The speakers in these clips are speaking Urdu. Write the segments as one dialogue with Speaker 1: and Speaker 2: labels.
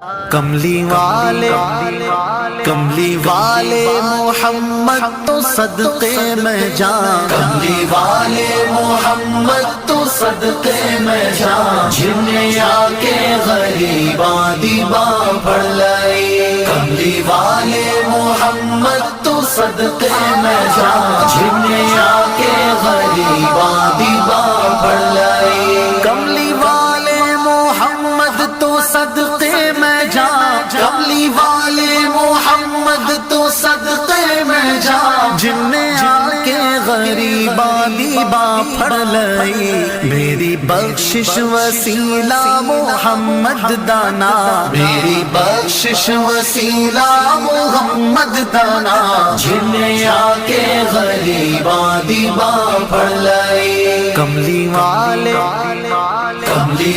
Speaker 1: کملی والے محمد تو صدقے میں جان،
Speaker 2: کملی والے محمد تو صدقے میں جان، جنہیں آ کے غریباں دیباں پڑھ لائی۔ کملی والے محمد تو صدقے میں جان، جنہیں آ کے غریباں دیباں پڑھ لائی۔
Speaker 1: کملی والے محمد تو صدقے میں جان،
Speaker 2: کملی والے محمد تو صدقے میں جان،
Speaker 1: جن نے آ کے غریباں دیباں پڑھ لئی۔ میری بخشش وسیلہ محمد دانا،
Speaker 2: میری بخشش وسیلہ محمد دانا، جنہیں آ کے غریباں دیباں پڑھ لائی۔
Speaker 1: کملی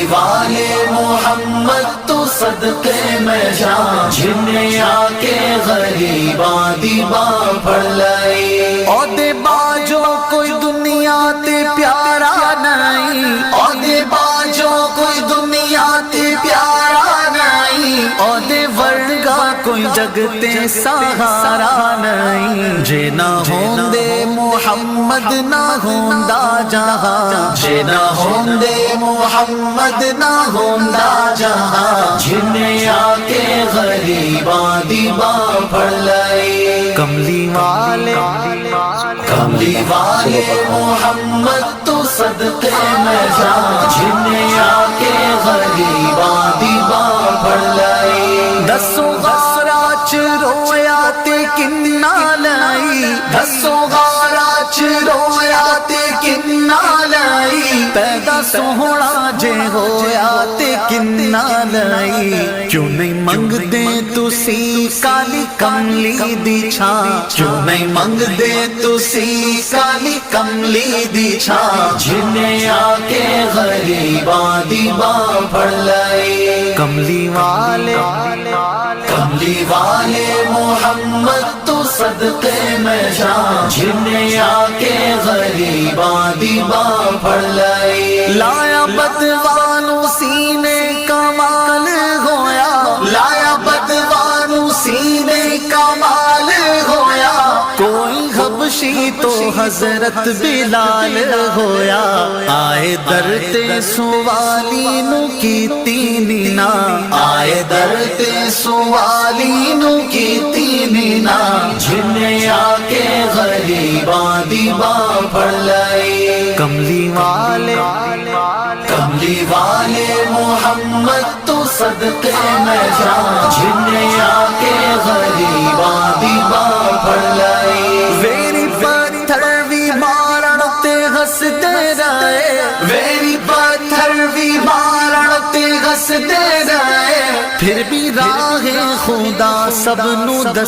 Speaker 1: والے
Speaker 2: محمد تو صدقے میں جان، جنہیں آ کے غریباں دیباں پڑھ لائی۔
Speaker 1: عہدے باجو کوئی دنیا تے پیارا نہیں،
Speaker 2: عہدے باجو کوئی دنیا تے پیارا نہیں،
Speaker 1: عہدے ورگا کوئی جگ تے سہارا نہیں۔ جے نہ ہوندے محمد نہ ہوندا جہاں،
Speaker 2: جے نہ ہوندے محمد نہ ہوندا جہاں، جنہیں آ کے غریباں دیباں پڑھ لائی۔
Speaker 1: کملی والے
Speaker 2: محمد تو صدقے میں جان، جنہیں آ کے غریباں دیباں پڑھ لائی۔
Speaker 1: دسوں غارہ چ رویا تے کنا لائی،
Speaker 2: دسوں غارہ چ رویا تے کنا لائی۔
Speaker 1: پیدا سوہنا جے ہویا تے کنا لائی۔ کیوں نہیں منگدے تسی کالی کملی دی چھاں،
Speaker 2: کیوں نہیں منگدے تسی کالی کملی دی چھاں، جنہیں آ کے غریباں دیباں پڑھ لائی۔
Speaker 1: کملی والے
Speaker 2: محمد تو صدقے میں جان، جنہیں آ کے غریباں دیباں پڑھ لائی۔
Speaker 1: لایا بدوانو سینے کمال ہویا،
Speaker 2: لایا بدوانو سینے کمال ہویا۔
Speaker 1: کوئی حبشی تو حضرت بلال ہویا۔ آئے در تے سوالی نو کیتی نینا،
Speaker 2: آئے در تے سوالی نو کیتی نینا، جنہیں آ کے غریباں دیباں پڑھ لائی۔
Speaker 1: کملی والے
Speaker 2: محمد تو صدقے میں جان، جنہیں آ کے غریباں دیباں پڑھ لائی۔
Speaker 1: ویری پتھر بھی مارن تے ہسدے رہے،
Speaker 2: ویری پتھر بھی مارن تے ہسدے رہے،
Speaker 1: پھر بھی راہ خدا سب نو دس